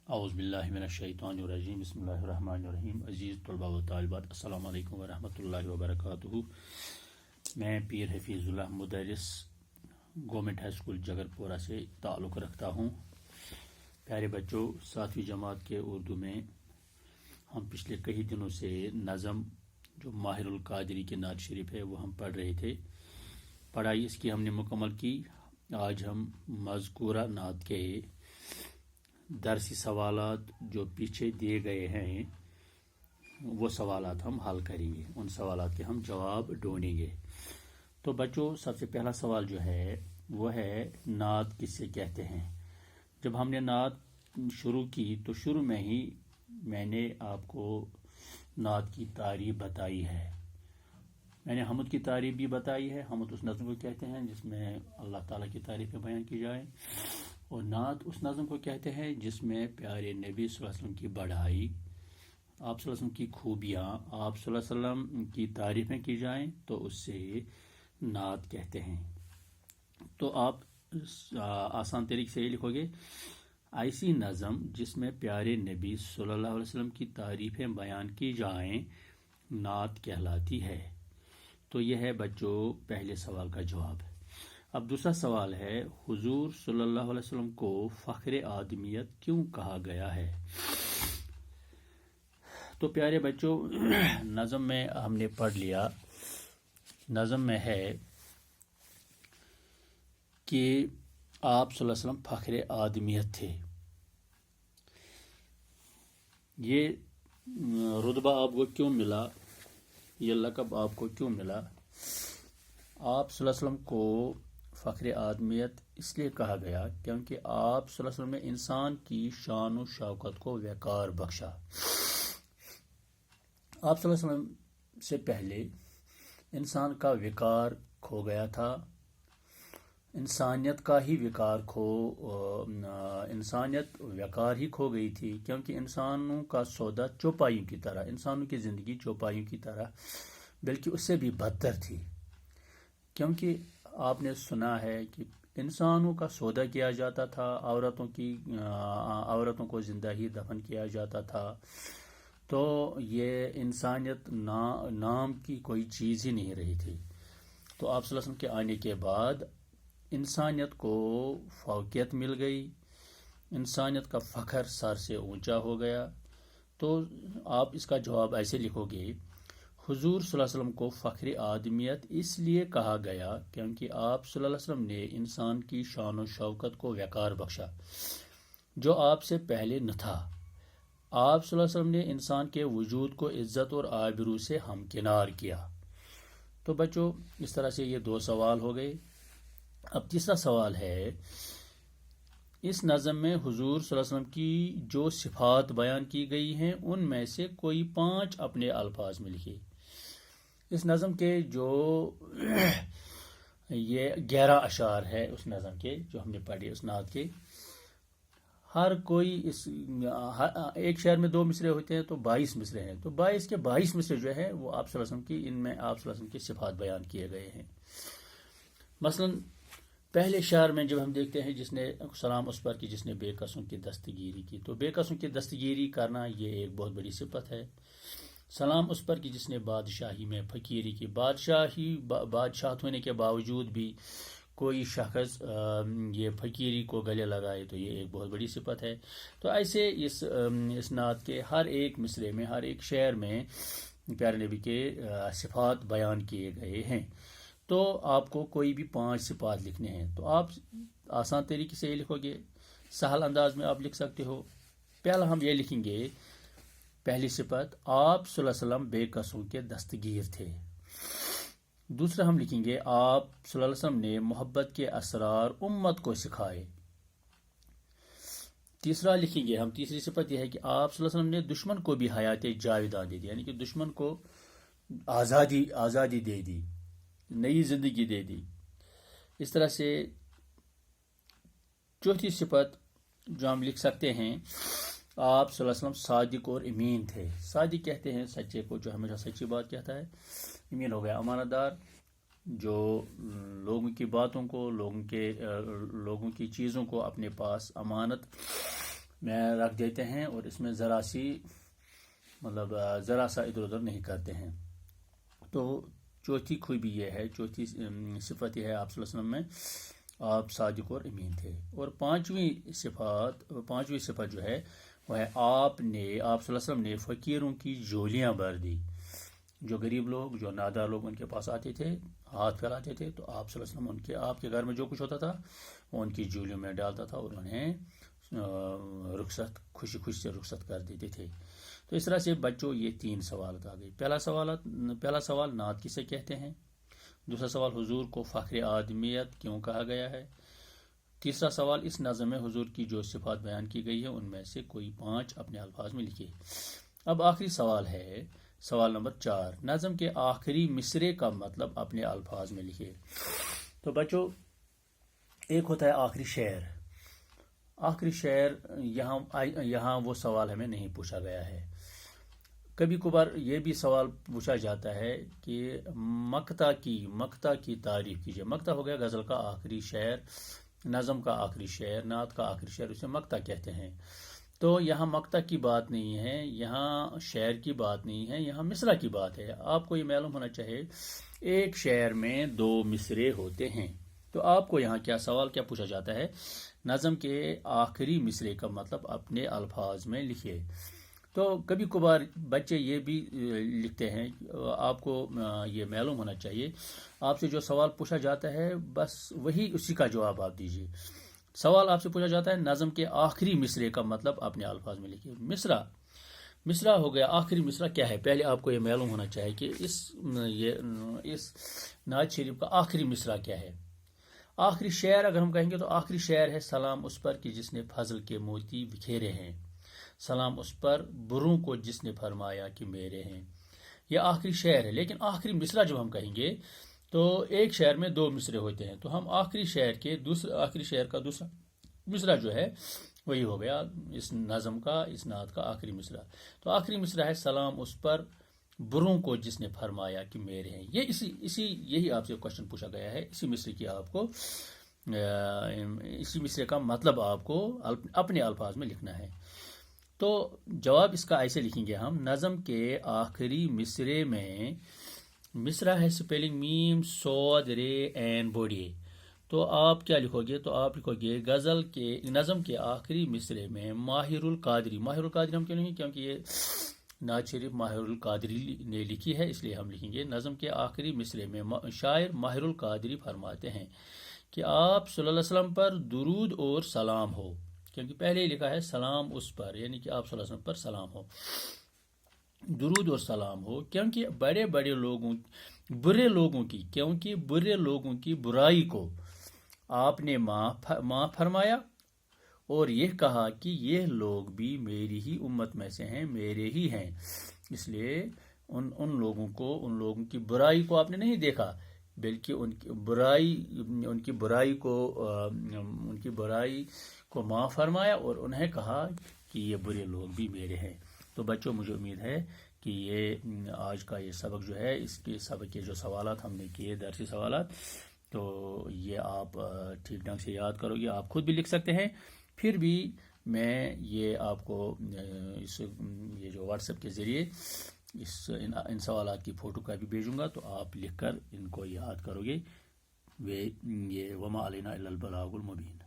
اعوذ باللہ من الشیطان الرجیم بسم اللہ الرحمن الرحیم. عزیز طلباء و طالبات، السلام علیکم ورحمۃ اللہ وبرکاتہ. میں پیر حفیظ اللہ مدرس گورنمنٹ ہائی اسکول جگر پورہ سے تعلق رکھتا ہوں. پیارے بچوں، 7ویں جماعت کے اردو میں ہم پچھلے کئی دنوں سے نظم جو ماہر القادری کے نعت شریف ہے وہ ہم پڑھ رہے تھے. پڑھائی اس کی ہم نے مکمل کی. آج ہم مذکورہ نعت کے درسی سوالات جو پیچھے دیے گئے ہیں وہ سوالات ہم حل کریں گے. ان سوالات کے ہم جواب ڈھونڈیں گے. تو بچوں، سب سے پہلا سوال جو ہے وہ ہے نعت کسے کہتے ہیں. جب ہم نے نعت شروع کی تو شروع میں ہی میں نے آپ کو نعت کی تعریف بتائی ہے. میں نے حمد کی تعریف بھی بتائی ہے. حمد اس نظم کو کہتے ہیں جس میں اللہ تعالیٰ کی تعریفیں بیان کی جائیں، اور نعت اس نظم کو کہتے ہیں جس میں پیارے نبی صلی اللہ علیہ وسلم کی بڑھائی، آپ صلی اللہ علیہ وسلم کی خوبیاں، آپ صلی اللہ علیہ وسلم کی تعریفیں کی جائیں تو اس سے نعت کہتے ہیں. تو آپ آسان طریقے سے یہ لکھو گے: ایسی نظم جس میں پیارے نبی صلی اللہ علیہ وسلم کی تعریفیں بیان کی جائیں نعت کہلاتی ہے. تو یہ ہے بچوں پہلے سوال کا جواب. اب دوسرا سوال ہے: حضور صلی اللہ علیہ وسلم کو فخر آدمیت کیوں کہا گیا ہے؟ تو پیارے بچوں، نظم میں ہم نے پڑھ لیا. نظم میں ہے کہ آپ صلی اللہ علیہ وسلم فخر آدمیت تھے. یہ رتبہ آپ کو کیوں ملا، یہ لقب آپ کو کیوں ملا؟ آپ صلی اللہ علیہ وسلم کو فخر آدمیت اس لیے کہا گیا کیونکہ آپ صلی اللہ علیہ وسلم نے انسان کی شان و شوکت کو وقار بخشا. آپ صلی اللہ علیہ وسلم سے پہلے انسان کا وقار کھو گیا تھا. انسانیت کا ہی انسانیت وقار ہی کھو گئی تھی، کیونکہ انسانوں کا سودا چوپایوں کی طرح، انسانوں کی زندگی چوپایوں کی طرح بلکہ اس سے بھی بدتر تھی. کیونکہ آپ نے سنا ہے کہ انسانوں کا سودا کیا جاتا تھا، عورتوں کو زندہ ہی دفن کیا جاتا تھا. تو یہ انسانیت نام کی کوئی چیز ہی نہیں رہی تھی. تو آپ صلی اللہ علیہ وسلم کے آنے کے بعد انسانیت کو فوقیت مل گئی، انسانیت کا فخر سر سے اونچا ہو گیا. تو آپ اس کا جواب ایسے لکھو گے: حضور صلی اللہ علیہ وسلم کو فخر آدمیت اس لیے کہا گیا کیونکہ آپ صلی اللہ علیہ وسلم نے انسان کی شان و شوکت کو وقار بخشا جو آپ سے پہلے نہ تھا. آپ صلی اللہ علیہ وسلم نے انسان کے وجود کو عزت اور آبرو سے ہمکنار کیا. تو بچوں، اس طرح سے یہ 2 سوال ہو گئے. اب تیسرا سوال ہے: اس نظم میں حضور صلی اللہ علیہ وسلم کی جو صفات بیان کی گئی ہیں ان میں سے کوئی 5 اپنے الفاظ میں لکھیے. اس نظم کے جو یہ 11 اشعار ہے اس نظم کے جو ہم نے پڑھے، اس نعت کے، ہر کوئی ایک شعر میں 2 مصرے ہوتے ہیں تو 22 مصرے ہیں. تو 22 کے 22 مصرے جو ہے وہ آپ صلی اللہ علیہ وسلم کی، ان میں آپ صلی اللہ علیہ وسلم کی صفات بیان کیے گئے ہیں. مثلا پہلے شعر میں جب ہم دیکھتے ہیں جس نے سلام اس پر کی جس نے بے کسوں کی دستگیری کی، تو بے کسوں کی دستگیری کرنا یہ ایک بہت بڑی صفت ہے. سلام اس پر کی جس نے بادشاہی میں فقیری کی، بادشاہت ہونے کے باوجود بھی کوئی شخص یہ فقیری کو گلے لگائے تو یہ ایک بہت بڑی صفت ہے. تو ایسے اس نعت کے ہر ایک مصرے میں، ہر ایک شعر میں پیارے نبی کے صفات بیان کیے گئے ہیں. تو آپ کو کوئی بھی 5 صفات لکھنے ہیں. تو آپ آسان طریقے سے یہ لکھو گے، سہل انداز میں آپ لکھ سکتے ہو. پہلا ہم یہ لکھیں گے، پہلی صفت: آپ صلی اللہ علیہ وسلم بے کسوں کے دستگیر تھے. دوسرا ہم لکھیں گے، آپ صلی اللہ علیہ وسلم نے محبت کے اسرار امت کو سکھائے. تیسرا لکھیں گے ہم، تیسری صفت یہ ہے کہ آپ صلی اللہ علیہ وسلم نے دشمن کو بھی حیات جاویدان دے دی، یعنی کہ دشمن کو آزادی دے دی، نئی زندگی دے دی. اس طرح سے چوتھی صفت جو ہم لکھ سکتے ہیں، آپ صلی اللہ علیہ وسلم صادق اور امین تھے. صادق کہتے ہیں سچے کو، جو ہمیشہ سچی بات کہتا ہے. امین ہو گیا امانت دار، جو لوگوں کی باتوں کو، لوگوں کی چیزوں کو اپنے پاس امانت میں رکھ دیتے ہیں اور اس میں ذرا سا ادھر ادھر نہیں کرتے ہیں. تو چوتھی خوبی یہ ہے، چوتھی صفت یہ ہے آپ صلی اللہ علیہ وسلم میں، آپ صادق اور امین تھے. اور پانچویں صفت جو ہے وہ ہے آپ صلی اللہ علیہ وسلم نے فقیروں کی جولیاں بھر دی. جو غریب لوگ، جو نادار لوگ ان کے پاس آتے تھے، ہاتھ پھیلاتے تھے، تو آپ صلی اللہ علیہ وسلم آپ کے گھر میں جو کچھ ہوتا تھا وہ ان کی جولیوں میں ڈالتا تھا اور انہیں خوشی سے رخصت کر دیتے تھے. تو اس طرح سے بچوں یہ 3 سوالات آ گئے. پہلا سوال نعت کسے کہتے ہیں. دوسرا سوال حضور کو فخر آدمیت کیوں کہا گیا ہے. تیسرا سوال اس نظم میں حضور کی جو صفات بیان کی گئی ہے ان میں سے کوئی 5 اپنے الفاظ میں لکھے. اب آخری سوال ہے، سوال نمبر 4، نظم کے آخری مصرے کا مطلب اپنے الفاظ میں لکھے. تو بچوں ایک ہوتا ہے آخری شعر. آخری شعر یہاں وہ سوال ہمیں نہیں پوچھا گیا ہے. کبھی کبھار یہ بھی سوال پوچھا جاتا ہے کہ مقطع کی تعریف کیجیے. مقطع ہو گیا غزل کا آخری شعر، نظم کا آخری شعر، نعت کا آخری شعر، اسے مقطع کہتے ہیں. تو یہاں مقطع کی بات نہیں ہے، یہاں شعر کی بات نہیں ہے، یہاں مصرع کی بات ہے. آپ کو یہ معلوم ہونا چاہیے ایک شعر میں 2 مصرے ہوتے ہیں. تو آپ کو یہاں سوال کیا پوچھا جاتا ہے، نظم کے آخری مصرے کا مطلب اپنے الفاظ میں لکھیے. تو کبھی کبھار بچے یہ بھی لکھتے ہیں. آپ کو یہ معلوم ہونا چاہیے آپ سے جو سوال پوچھا جاتا ہے بس اسی کا جواب آپ دیجیے. سوال آپ سے پوچھا جاتا ہے نظم کے آخری مصرے کا مطلب اپنے الفاظ میں لکھیے. مصرع ہو گیا. آخری مصرع کیا ہے، پہلے آپ کو یہ معلوم ہونا چاہیے کہ اس نعت شریف کا آخری مصرع کیا ہے. آخری شعر اگر ہم کہیں گے تو آخری شعر ہے، سلام اس پر کہ جس نے فضل کے موتی بکھیرے ہیں، سلام اس پر بروں کو جس نے فرمایا کہ میرے ہیں. یہ آخری شعر ہے. لیکن آخری مصرع جب ہم کہیں گے تو ایک شعر میں 2 مصرے ہوتے ہیں. تو ہم آخری شعر کا دوسرا مصرع جو ہے وہی ہو گیا اس نظم کا، اس نعت کا آخری مصرع. تو آخری مصرع ہے سلام اس پر بروں کو جس نے فرمایا کہ میرے ہیں. یہی آپ سے کوشچن پوچھا گیا ہے. اسی مصرے کا مطلب آپ کو اپنے الفاظ میں لکھنا ہے. تو جواب اس کا ایسے لکھیں گے ہم، نظم کے آخری مصرے میں، مصرع ہے سپیلنگ میم صاد رے عین بوڑی. تو آپ کیا لکھو گے، تو آپ لکھو گے نظم کے آخری مصرے میں ماہر القادری ہم کیوں نہیں، کیونکہ یہ نعت شریف ماہر القادری نے لکھی ہے، اس لیے ہم لکھیں گے نظم کے آخری مصرے میں شاعر ماہر القادری فرماتے ہیں کہ آپ صلی اللہ علیہ وسلم پر درود اور سلام ہو. کیونکہ پہلے ہی لکھا ہے سلام اس پر، یعنی کہ آپ صلی اللہ علیہ وسلم پر سلام ہو، درود اور سلام ہو. کیونکہ برے لوگوں کی برائی کو آپ نے معاف فرمایا اور یہ کہا کہ یہ لوگ بھی میری ہی امت میں سے ہیں، میرے ہی ہیں. اس لیے ان لوگوں کی برائی کو آپ نے نہیں دیکھا، بلکہ ان کی برائی کو معاف فرمایا اور انہیں کہا کہ یہ برے لوگ بھی میرے ہیں. تو بچوں مجھے امید ہے کہ یہ آج کا یہ سبق جو ہے، اس کے سبق کے جو سوالات ہم نے کیے، درسی سوالات، تو یہ آپ ٹھیک ڈھنگ سے یاد کرو گے. آپ خود بھی لکھ سکتے ہیں. پھر بھی میں یہ آپ کو یہ جو واٹس ایپ کے ذریعے ان سوالات کی فوٹو کاپی بھیجوں گا، تو آپ لکھ کر ان کو یاد کرو گے. یہ وما علینا الا البلاغ المبین.